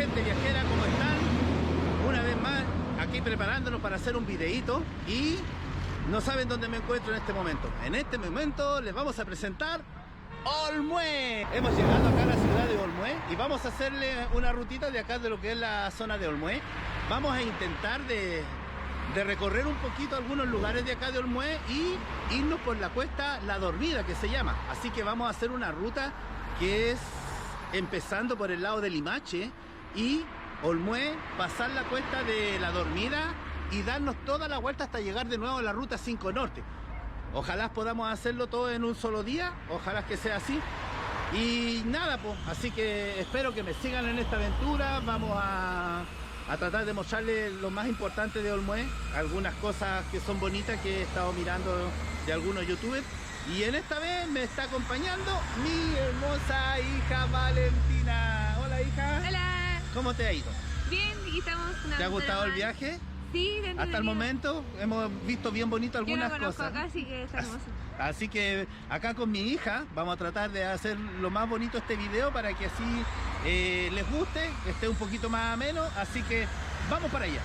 gente viajera, ¿cómo están? Una vez más, aquí preparándonos para hacer un videíto y no saben dónde me encuentro en este momento. En este momento les vamos a presentar Olmué. Hemos llegado acá a la ciudad de Olmué y vamos a hacerle una rutita de acá de lo que es la zona de Olmué. Vamos a intentar de recorrer un poquito algunos lugares de acá de Olmué y irnos por la cuesta La Dormida, que se llama. Así que vamos a hacer una ruta que es empezando por el lado de Limache y Olmué, pasar la cuesta de La Dormida y darnos toda la vuelta hasta llegar de nuevo a la ruta 5 Norte. Ojalá podamos hacerlo todo en un solo día, ojalá que sea así. Y nada, pues, así que espero que me sigan en esta aventura. Vamos a tratar de mostrarles lo más importante de Olmué, algunas cosas que son bonitas que he estado mirando de algunos youtubers. Y en esta vez me está acompañando mi hermosa hija Valentina. Hola, hija. Hola. ¿Cómo te ha ido? Bien, aquí estamos. ¿Te ha gustado el viaje? Sí, hasta el momento hemos visto bien bonito algunas Yo no conozco cosas. acá, así que está hermoso. Así que acá con mi hija vamos a tratar de hacer lo más bonito este video para que así les guste, esté un poquito más ameno. Así que vamos para allá.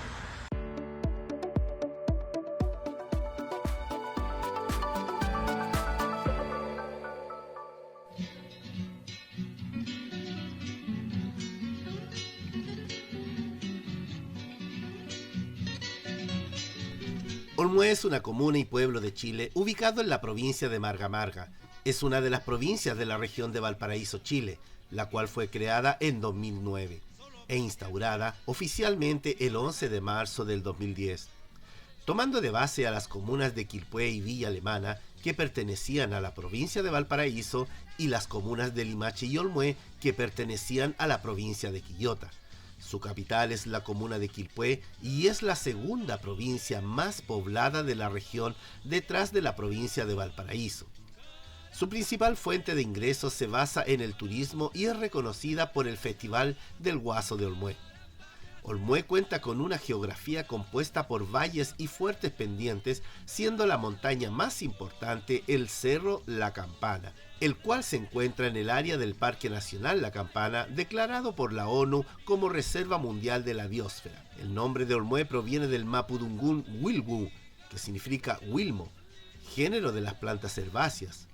Olmué es una comuna y pueblo de Chile ubicado en la provincia de Marga Marga. Es una de las provincias de la región de Valparaíso, Chile, la cual fue creada en 2009 e instaurada oficialmente el 11 de marzo del 2010. Tomando de base a las comunas de Quilpué y Villa Alemana, que pertenecían a la provincia de Valparaíso, y las comunas de Limache y Olmué, que pertenecían a la provincia de Quillota. Su capital es la comuna de Quilpué y es la segunda provincia más poblada de la región detrás de la provincia de Valparaíso. Su principal fuente de ingresos se basa en el turismo y es reconocida por el Festival del Guaso de Olmué. Olmué cuenta con una geografía compuesta por valles y fuertes pendientes, siendo la montaña más importante el Cerro La Campana, el cual se encuentra en el área del Parque Nacional La Campana, declarado por la ONU como Reserva Mundial de la Biosfera. El nombre de Olmué proviene del mapudungún Wilwu, que significa Wilmo, género de las plantas herbáceas,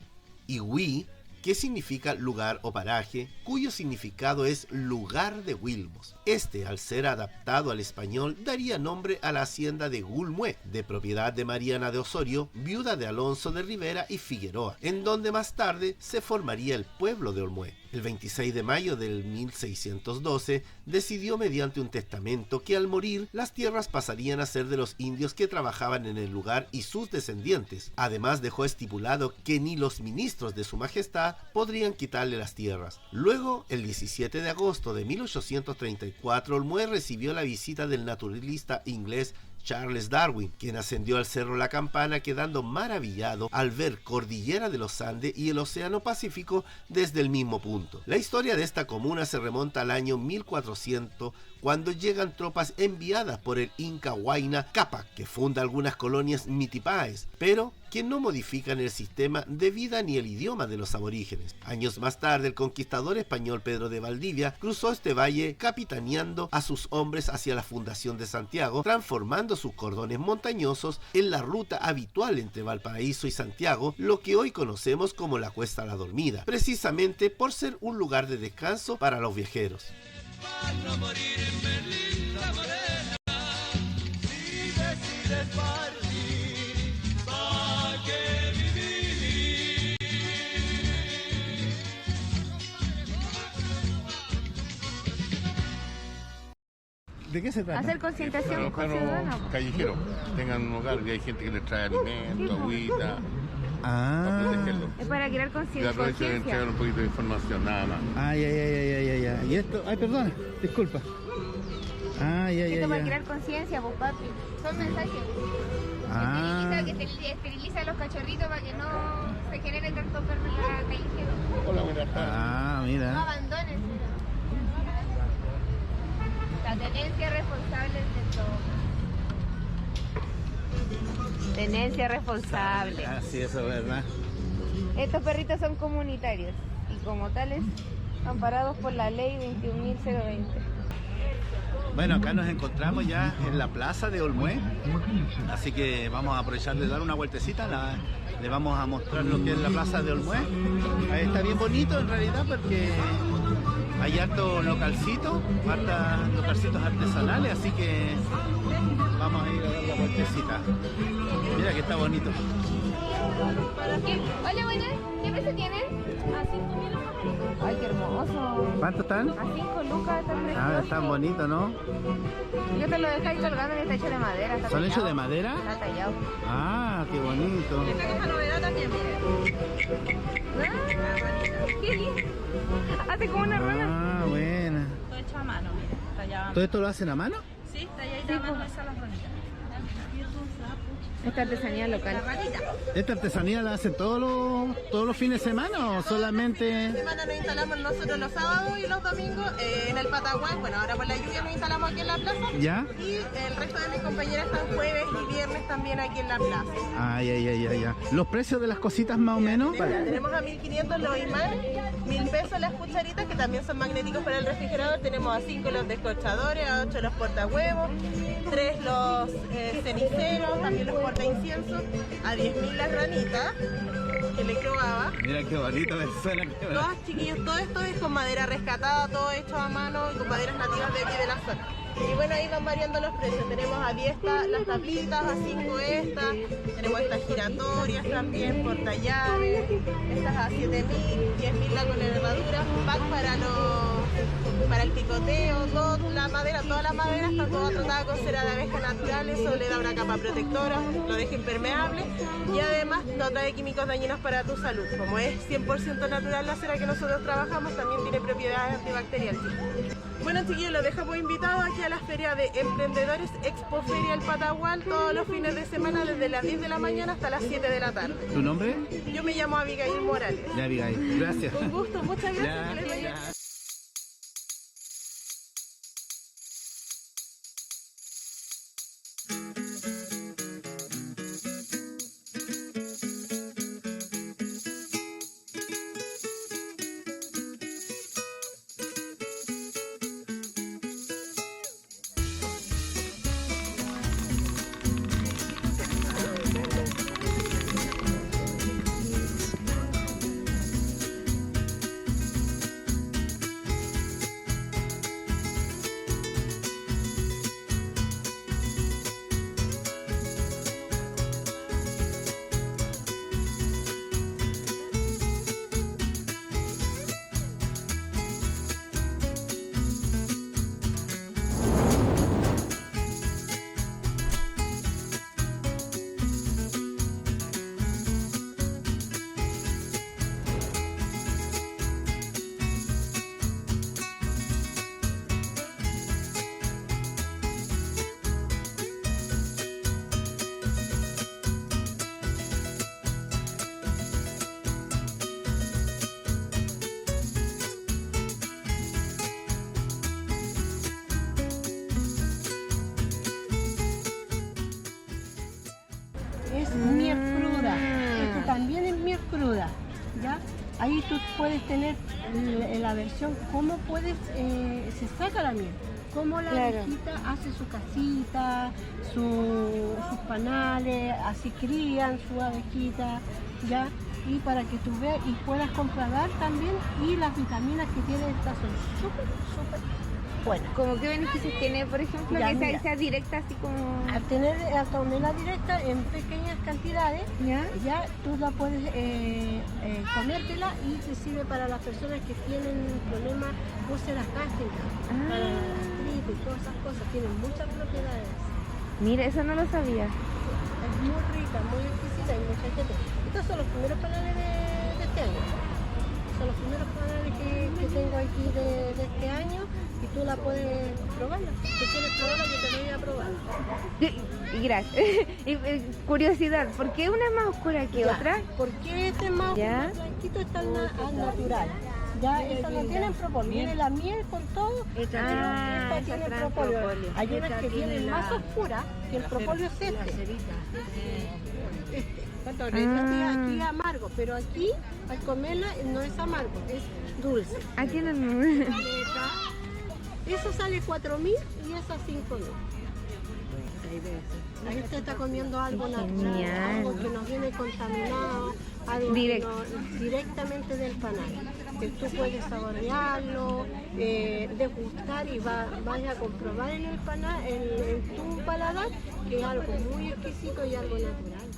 y Wi, que significa lugar o paraje, cuyo significado es lugar de Wilmos. Este, al ser adaptado al español, daría nombre a la hacienda de Gulmué, de propiedad de Mariana de Osorio, viuda de Alonso de Rivera y Figueroa, en donde más tarde se formaría el pueblo de Olmué. El 26 de mayo del 1612 decidió mediante un testamento que al morir las tierras pasarían a ser de los indios que trabajaban en el lugar y sus descendientes. Además dejó estipulado que ni los ministros de su majestad podrían quitarle las tierras. Luego, el 17 de agosto de 1834, Olmué recibió la visita del naturalista inglés Charles Darwin, quien ascendió al Cerro La Campana quedando maravillado al ver Cordillera de los Andes y el Océano Pacífico desde el mismo punto. La historia de esta comuna se remonta al año 1400, cuando llegan tropas enviadas por el Inca Huayna Cápac, que funda algunas colonias mitipaes, pero que no modifican el sistema de vida ni el idioma de los aborígenes. Años más tarde, el conquistador español Pedro de Valdivia cruzó este valle capitaneando a sus hombres hacia la fundación de Santiago, transformando sus cordones montañosos en la ruta habitual entre Valparaíso y Santiago, lo que hoy conocemos como la Cuesta La Dormida, precisamente por ser un lugar de descanso para los viajeros. Para no morir en Berlín, la morena, si decides partir, ¿pa' qué vivir? ¿De qué se trata? Hacer concentración Para los ciudadana. perros callejeros tengan un hogar, que hay gente que les trae alimentos, agüita, para Ah, protegerlos. Es para crear Y aprovecho de entregar conciencia. un poquito de información, nada más. ay. Y esto, ay, perdona, disculpa. Ay, Esto para crear conciencia, pues papi. Son mensajes. Ah, Que se esteriliza a los cachorritos para que no se genere tanto enfermedad callejero. Hola, buenas tardes. ah, No mira. abandones. La tenencia responsable de todo. Tenencia responsable. Ah, sí, eso es verdad. Estos perritos son comunitarios y como tales amparados por la ley 21.020. Bueno, acá nos encontramos ya en la plaza de Olmué, así que vamos a aprovechar de dar una vueltecita, le vamos a mostrar lo que es la plaza de Olmué. Ahí está bien bonito en realidad porque hay hartos localcitos artesanales, así que vamos a ir a dar la vueltecita. Mira que está bonito. Hola, buenas. ¿Qué precio tienen? A 5.000 los pajaritos. Ay, qué hermoso. ¿Cuánto están? A 5 lucas, están preciosos. Ah, están bonitos, ¿no? Yo te lo dejáis colgando y está hecho de madera. Está ¿Son tallado. hechos de madera? Está tallado. Ah, qué bonito. Esta novedad también, mire. Qué lindo. Hace como una rana. Ah, buena. Todo hecho a mano, mire, tallado. ¿Todo esto lo hacen a mano? Sí, talladita a mano, esas las ranitas. Esta artesanía local. ¿Esta artesanía la hacen todos los fines de semana o solamente...? Semana nos instalamos nosotros los sábados y los domingos en el Pataguán. Bueno, ahora por la lluvia nos instalamos aquí en la plaza. ¿Ya? Y el resto de mis compañeras están jueves y viernes también aquí en la plaza. Ay, ay, ay, ay, ay. ¿Los precios de las cositas más o menos? Tenemos a 1.500 los imán, 1.000 pesos las cucharitas que también son magnéticos para el refrigerador. Tenemos a 5 los descorchadores, a 8 los portahuevos, 3 los ceniceros, también los porta incienso, a 10.000 las ranitas que le crobaba. Mira qué bonito me suena. Todas, chiquillos, todo esto es con madera rescatada, todo hecho a mano y con maderas nativas de aquí de la zona. Y bueno, ahí van variando los precios. Tenemos a 10 las tablitas, a 5 estas, tenemos estas giratorias también, portallaves, estas a 7.000, 10.000 la con herradura, un pack para el picoteo, toda la madera está toda tratada con cera de abeja natural, eso le da una capa protectora, lo deja impermeable y además no trae químicos dañinos para tu salud. Como es 100% natural la cera que nosotros trabajamos, también tiene propiedades antibacteriales. Bueno, chiquillos, los dejamos invitados aquí a la feria de emprendedores Expo Feria El Patagual todos los fines de semana desde las 10 de la mañana hasta las 7 de la tarde. ¿Tu nombre? Yo me llamo Abigail Morales. Ya, Abigail. Gracias. Un gusto, muchas gracias. Ya, Que les vaya ya. Es miel cruda, esto también es miel cruda, ¿ya? Ahí tú puedes tener la versión, cómo puedes, se saca la miel, cómo la abejita hace su casita, sus panales, así crían su abejita, ¿ya? Y para que tú veas y puedas comprobar también, y las vitaminas que tiene esta son súper, súper buenas. ¿Cómo qué beneficios tiene, por ejemplo, Ya, que mira. sea directa así como... Al tener la tormenta directa en pequeñas cantidades, ya tú la puedes comértela y te sirve para las personas que tienen problemas úlceras gástricas, para la gastritis y todas esas cosas. Tienen muchas propiedades. Mira, eso no lo sabía. Es muy rica, muy exquisita y mucha gente. Estos son los primeros panales de este año. Son los primeros panales que tengo aquí de este año. Y tú la puedes probarla. Si quieres probarla, yo te voy a probar. Y gracias. Y, curiosidad, ¿por qué una es más oscura que Ya, otra? porque este más Ya. blanquito está al natural. Ya, esa no tiene propóleo. Viene la miel con todo, pero esa esta tiene trae propóleo. propóleo. Hay unas que vienen más oscuras, que el propóleo es este. Perdón, este aquí es amargo, pero aquí al comerla no es amargo, es dulce. Aquí no... Caneta, Eso sale 4.000 y esa 5.000. Ahí usted está comiendo algo natural, algo que no viene contaminado, algo directamente del panal. Que tú puedes saborearlo, degustar y vaya a comprobar en el panal, en tu paladar, que es algo muy exquisito y algo natural.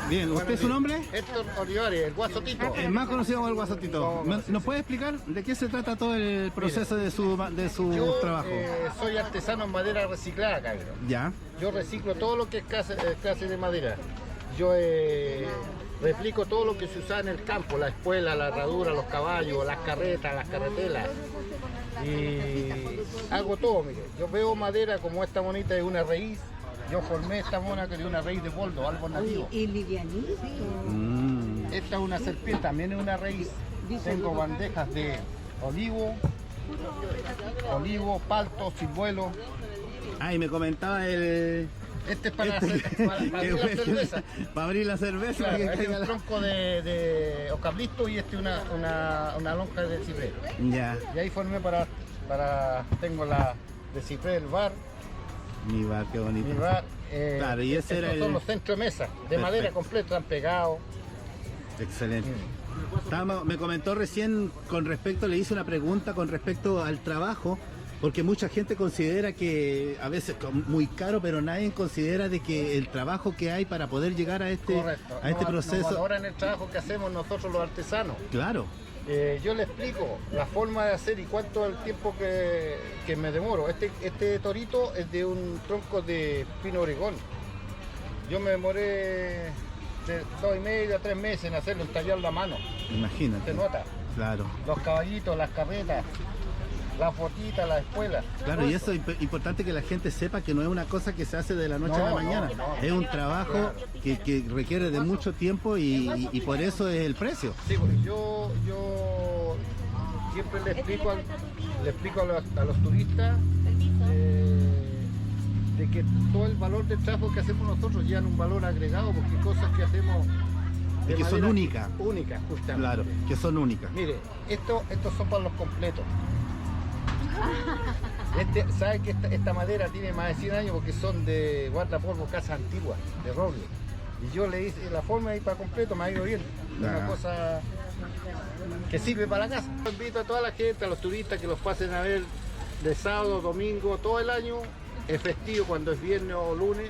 Bien, ¿usted su nombre? Héctor Olivares, el Guasotito. El más conocido como el Guasotito. ¿Nos puede explicar de qué se trata todo el proceso de su trabajo? Soy artesano en madera reciclada, cabrón. Ya. Yo reciclo todo lo que es clase de madera. Yo replico todo lo que se usa en el campo, la espuela, la herradura, los caballos, las carretas, las carretelas. Y hago todo, mire. Yo veo madera como esta bonita de una raíz. Yo formé esta mona que es de una raíz de boldo, algo nativo. Y livianito. Esta es una serpiente, también es una raíz. Tengo bandejas de olivo, palto, cibuelo. Ah, y me comentaba el... Este es para abrir la cerveza. Para abrir la cerveza. Claro, este es un tronco de eucalipto y este una lonja de ciprés. Ya. Y ahí formé para tengo la de ciprés, el bar. Mi bar, qué bonito. Mi bar, claro, y ese era son los centros de mesa, de madera completa, están pegados. Excelente. Me comentó recién con respecto, le hice una pregunta con respecto al trabajo, porque mucha gente considera que a veces muy caro, pero nadie considera de que el trabajo que hay para poder llegar a este proceso. Ahora en el trabajo que hacemos nosotros los artesanos. Claro. Yo le explico la forma de hacer y cuánto es el tiempo que me demoro. Este torito es de un tronco de pino origón. Yo me demoré de 2,5 a 3 meses en hacerlo, en tallarlo a mano. Imagínate. ¿Se nota? Claro. Los caballitos, las carretas, las fotitas, las espuelas. Claro, y eso es importante que la gente sepa que no es una cosa que se hace de la noche a la mañana. Es un trabajo que requiere de mucho tiempo y por eso es el precio. Sí, porque yo siempre le explico a los turistas de que todo el valor del trabajo que hacemos nosotros llevan un valor agregado, porque hay cosas que hacemos de que son únicas. Únicas, justamente. Claro, que son únicas. Mire, estos son para los completos. ¿Sabe que esta madera tiene más de 100 años porque son de guardapolvo, casas antiguas, de roble? Y yo le hice la forma ahí para completo, me ha ido bien. Una cosa que sirve para la casa. Invito a toda la gente, a los turistas que los pasen a ver de sábado, domingo, todo el año. Es festivo cuando es viernes o lunes,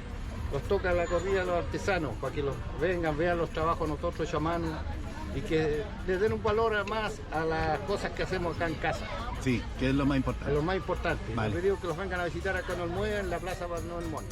los toca la corrida a los artesanos para que los vengan, vean los trabajos nosotros hechos a mano y que les den un valor más a las cosas que hacemos acá en casa. Sí, que es lo más importante. Es lo más importante. Vale. Yo digo que los vengan a visitar acá en Olmué, en la Plaza Barnón Mon.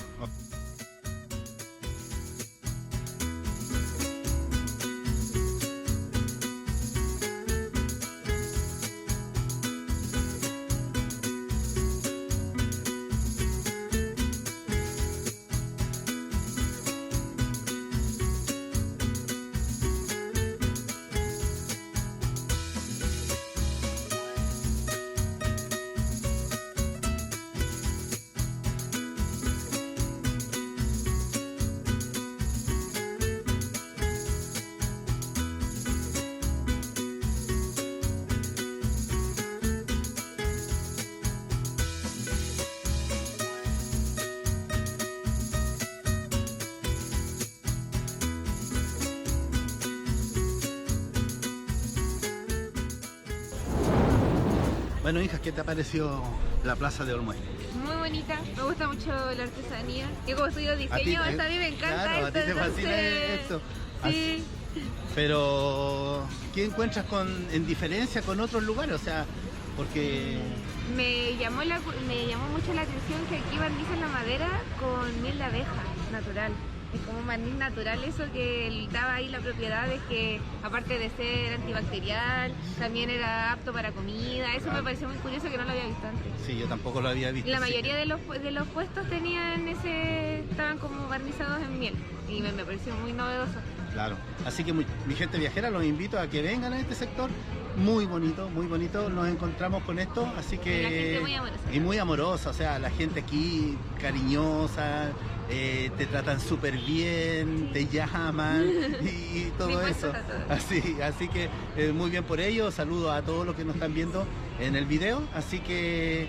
Bueno, hija, ¿qué te pareció la Plaza de Olmué? Muy bonita, me gusta mucho la artesanía. Yo como estudio diseño, a mí me encanta claro, esto. A ti te fascina esto. Sí. Pero, ¿qué encuentras en diferencia con otros lugares? O sea, porque... Me llamó mucho la atención que aquí barnizan la madera con miel de abeja natural. Es como un barniz natural eso que daba ahí la propiedad de que, aparte de ser antibacterial, también era apto para comida. Eso me pareció muy curioso que no lo había visto antes. Sí, yo tampoco lo había visto. La mayoría de los puestos estaban como barnizados en miel y me pareció muy novedoso. Claro, así que mi gente viajera, los invito a que vengan a este sector. Muy bonito, nos encontramos con esto, así que... Y la gente muy amorosa. Y muy amorosa, o sea, la gente aquí cariñosa, te tratan súper bien, te llaman y todo Sí, eso. todo. Así que muy bien por ello, saludos a todos los que nos están viendo en el video, así que...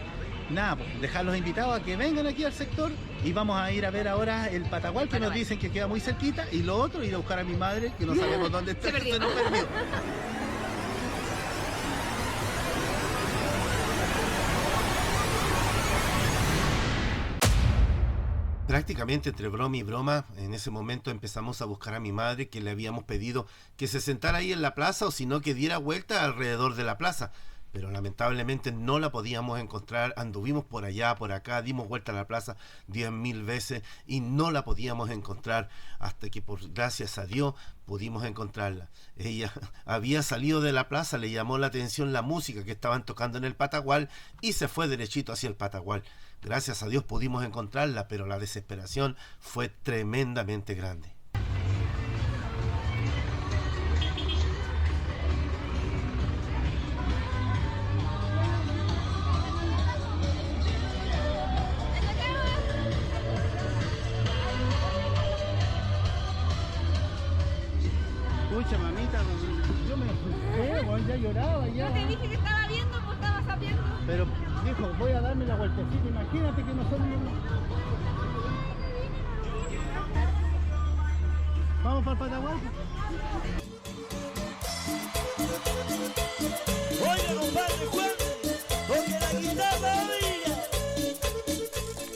Nada, pues dejarlos invitados a que vengan aquí al sector y vamos a ir a ver ahora el Patagual, que nos dicen que queda muy cerquita, y lo otro, ir a buscar a mi madre, que no sabemos dónde está, que se nos perdió. Prácticamente entre broma y broma, en ese momento empezamos a buscar a mi madre, que le habíamos pedido que se sentara ahí en la plaza o si no que diera vuelta alrededor de la plaza. Pero lamentablemente no la podíamos encontrar, anduvimos por allá, por acá, dimos vuelta a la plaza 10.000 veces y no la podíamos encontrar, hasta que por gracias a Dios pudimos encontrarla. Ella había salido de la plaza, le llamó la atención la música que estaban tocando en el Patagual y se fue derechito hacia el Patagual. Gracias a Dios pudimos encontrarla, pero la desesperación fue tremendamente grande. Escucha, mamita, yo me asusté, ya lloraba, ya. Yo te dije que estaba viendo, pues estaba sabiendo. Pero, viejo, voy a darme la vueltecita, imagínate que nosotros... ¿Vamos para el Patagual? Oiga, compadre Juan, toque la guitarra, oiga.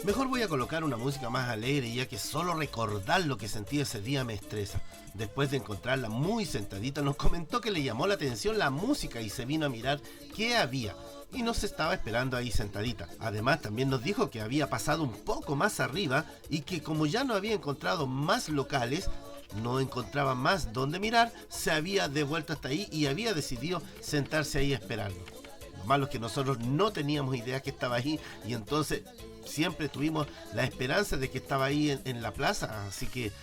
Mejor voy a colocar una música más alegre, ya que solo recordar lo que sentí ese día me estresa. Después de encontrarla muy sentadita, nos comentó que le llamó la atención la música y se vino a mirar qué había. Y nos estaba esperando ahí sentadita. Además, también nos dijo que había pasado un poco más arriba y que como ya no había encontrado más locales, no encontraba más dónde mirar, se había devuelto hasta ahí y había decidido sentarse ahí esperando. Lo malo es que nosotros no teníamos idea que estaba ahí y entonces siempre tuvimos la esperanza de que estaba ahí en la plaza, así que,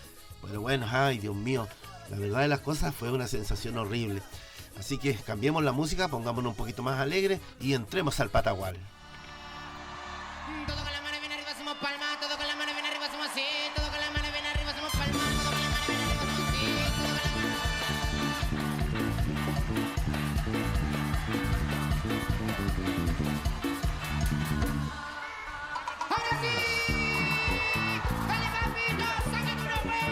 pero bueno, ay Dios mío, la verdad de las cosas fue una sensación horrible. Así que cambiemos la música, pongámonos un poquito más alegre y entremos al Patagual. Todo con la mano bien arriba somos palma, todo con la mano bien arriba somos así, todo con la mano bien arriba somos palma, todo con la mano bien arriba somos así, todo con la ¡ahora sí! ¡Dale, papito! ¡Sácate uno bueno!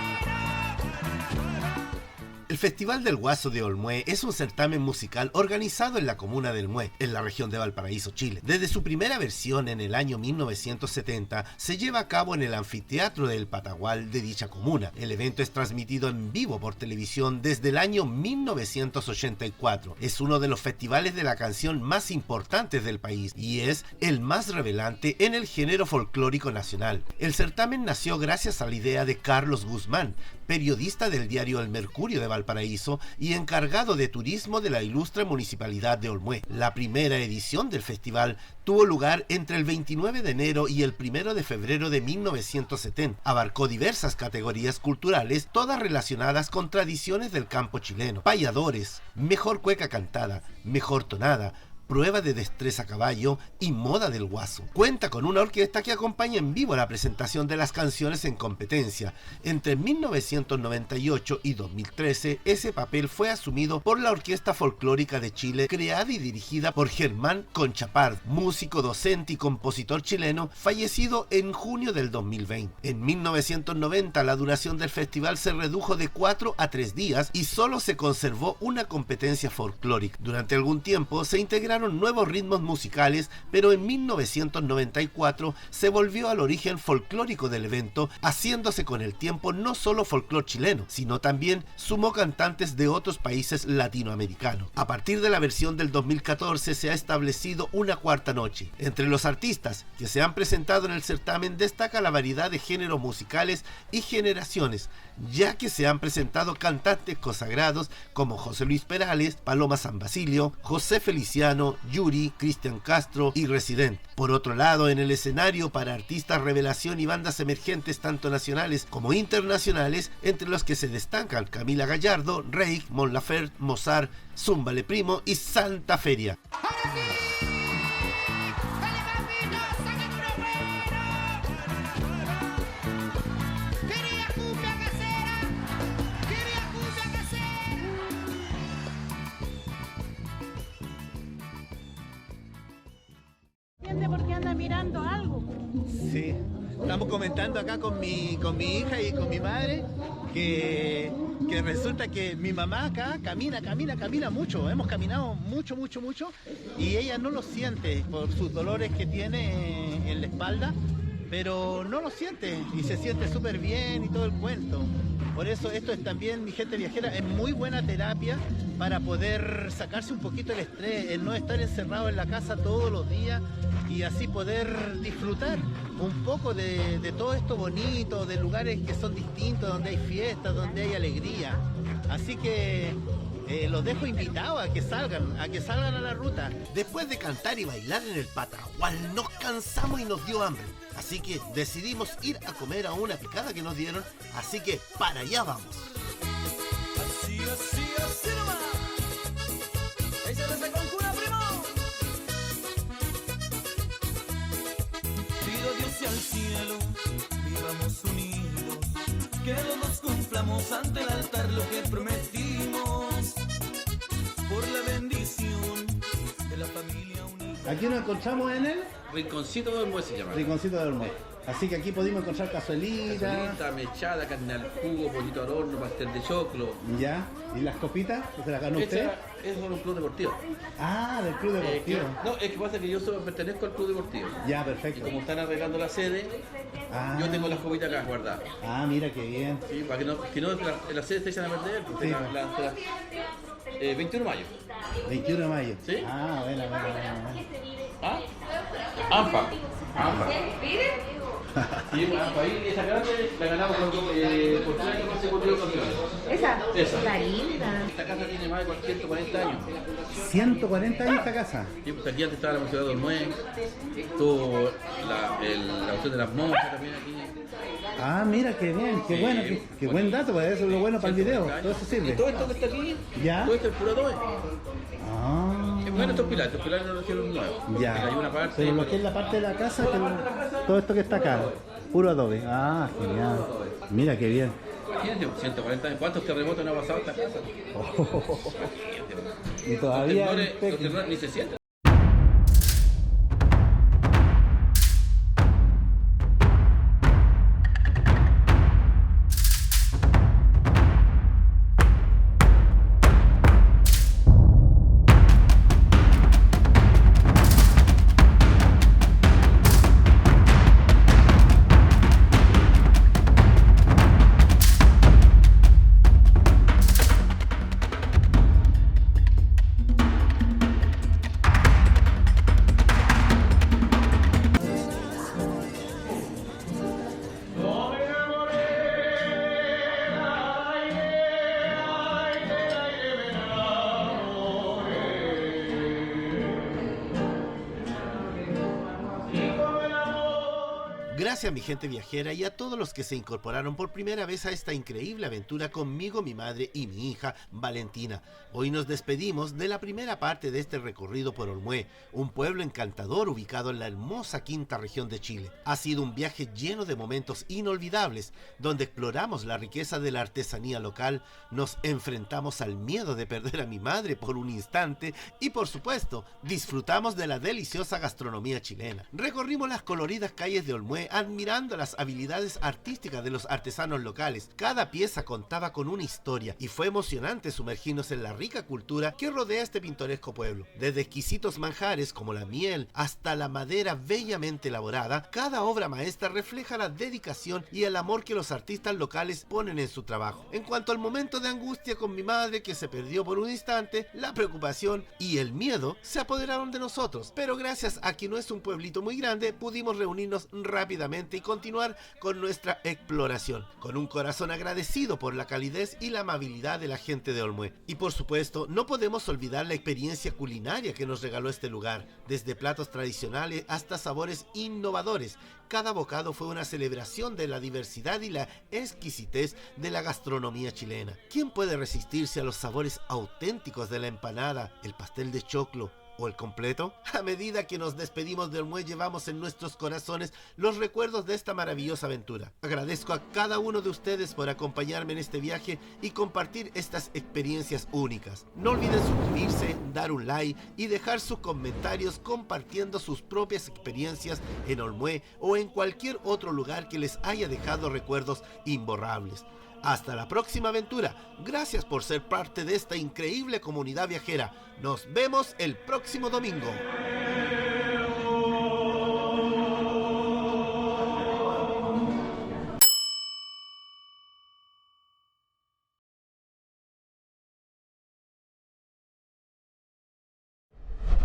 El Festival del Guaso de Olmué es un certamen musical organizado en la comuna de Olmué, en la región de Valparaíso, Chile. Desde su primera versión en el año 1970, se lleva a cabo en el anfiteatro del Patagual de dicha comuna. El evento es transmitido en vivo por televisión desde el año 1984. Es uno de los festivales de la canción más importantes del país y es el más relevante en el género folclórico nacional. El certamen nació gracias a la idea de Carlos Guzmán, periodista del diario El Mercurio de Valparaíso y encargado de turismo de la ilustre municipalidad de Olmué. La primera edición del festival tuvo lugar entre el 29 de enero y el 1 de febrero de 1970. Abarcó diversas categorías culturales, todas relacionadas con tradiciones del campo chileno: payadores, mejor cueca cantada, mejor tonada, prueba de destreza a caballo y moda del guaso. Cuenta con una orquesta que acompaña en vivo la presentación de las canciones en competencia. Entre 1998 y 2013, ese papel fue asumido por la Orquesta Folclórica de Chile, creada y dirigida por Germán Conchapard, músico, docente y compositor chileno, fallecido en junio del 2020. En 1990, la duración del festival se redujo de 4 a 3 días y solo se conservó una competencia folclórica. Durante algún tiempo se integraron encontraron nuevos ritmos musicales, pero en 1994 se volvió al origen folclórico del evento, haciéndose con el tiempo no solo folclor chileno, sino también sumó cantantes de otros países latinoamericanos. A partir de la versión del 2014 se ha establecido una cuarta noche. Entre los artistas que se han presentado en el certamen destaca la variedad de géneros musicales y generaciones, ya que se han presentado cantantes consagrados como José Luis Perales, Paloma San Basilio, José Feliciano, Yuri, Cristian Castro y Residente. Por otro lado, en el escenario para artistas revelación y bandas emergentes tanto nacionales como internacionales, entre los que se destacan Camila Gallardo, Reik, Mon Laferte, Mozart, Zúmbale Primo y Santa Feria. Porque anda mirando algo. Sí, estamos comentando acá con mi hija y con mi madre que resulta que mi mamá acá camina mucho, hemos caminado mucho y ella no lo siente por sus dolores que tiene en la espalda, pero no lo siente y se siente súper bien y todo el cuento. Por eso esto es también, mi gente viajera, es muy buena terapia para poder sacarse un poquito el estrés, el no estar encerrado en la casa todos los días y así poder disfrutar un poco de todo esto bonito, de lugares que son distintos, donde hay fiestas, donde hay alegría. Así que los dejo invitados a que salgan a la ruta. Después de cantar y bailar en el Patagual, nos cansamos y nos dio hambre. Así que decidimos ir a comer a una picada que nos dieron, así que para allá vamos. Así nomás. Échale con cura, primo. Pido a Dios y al cielo, vivamos unidos, que los dos cumplamos ante el altar lo que prometimos, por la bendición de la familia unida. Aquí nos encontramos en el Rinconcito de Olmué se llama. Rinconcito de Olmué. Así que aquí pudimos encontrar cazuelita, mechada, carne al jugo, pollito al horno, pastel de choclo. Ya, ¿y las copitas? ¿Se las ganó usted? Eso es un club deportivo. Ah, del club deportivo. No, es que pasa que yo solo pertenezco al club deportivo. Ya, perfecto. Y como están arreglando la sede, yo tengo las copitas acá guardadas. Ah, mira qué bien. Sí, para que no la sede se echan a perder. Sí. 21 de mayo. 21 de mayo. ¿Sí? Ah, bueno. ¿Ah? AMPA. Sí, AMPA. Ahí esa grande la ganamos por 3 años consecutivos campeones. Esa. La linda. Esta casa tiene más de 140 años. 140 años esta casa. Sí, pues aquí antes estaba la Universidad de Olmué, tuvo la opción de las monjas también aquí. Ah, mira, qué bien, qué bueno, qué buen dato, pues eso es lo bueno para el video, todo eso sirve. Y todo esto que está aquí, ¿ya? Todo esto es puro adobe. Ah. Es bueno estos pilares no lo hicieron nuevos. Ya, hay una parte, pero lo que es la parte de la casa, todo esto que está acá, puro adobe. Ah, genial. Mira, qué bien. Imagínate, 140 años, ¿cuántos terremotos no ha pasado esta casa? Y todavía los temblores ni se sienten. Gracias a mi gente viajera y a todos los que se incorporaron por primera vez a esta increíble aventura conmigo, mi madre y mi hija Valentina. Hoy nos despedimos de la primera parte de este recorrido por Olmué, un pueblo encantador ubicado en la hermosa quinta región de Chile. Ha sido un viaje lleno de momentos inolvidables, donde exploramos la riqueza de la artesanía local, nos enfrentamos al miedo de perder a mi madre por un instante y, por supuesto, disfrutamos de la deliciosa gastronomía chilena. Recorrimos las coloridas calles de Olmué admirando las habilidades artísticas de los artesanos locales. Cada pieza contaba con una historia y fue emocionante sumergirnos en la rica cultura que rodea este pintoresco pueblo. Desde exquisitos manjares como la miel hasta la madera bellamente elaborada, cada obra maestra refleja la dedicación y el amor que los artistas locales ponen en su trabajo. En cuanto al momento de angustia con mi madre, que se perdió por un instante, la preocupación y el miedo se apoderaron de nosotros, pero gracias a que no es un pueblito muy grande, pudimos reunirnos rápidamente y continuar con nuestra exploración, con un corazón agradecido por la calidez y la amabilidad de la gente de Olmué. Y por supuesto, no podemos olvidar la experiencia culinaria que nos regaló este lugar, desde platos tradicionales hasta sabores innovadores. Cada bocado fue una celebración de la diversidad y la exquisitez de la gastronomía chilena. ¿Quién puede resistirse a los sabores auténticos de la empanada, el pastel de choclo o el completo? A medida que nos despedimos de Olmué, llevamos en nuestros corazones los recuerdos de esta maravillosa aventura. Agradezco a cada uno de ustedes por acompañarme en este viaje y compartir estas experiencias únicas. No olviden suscribirse, dar un like y dejar sus comentarios compartiendo sus propias experiencias en Olmué o en cualquier otro lugar que les haya dejado recuerdos imborrables. Hasta la próxima aventura. Gracias por ser parte de esta increíble comunidad viajera. Nos vemos el próximo domingo.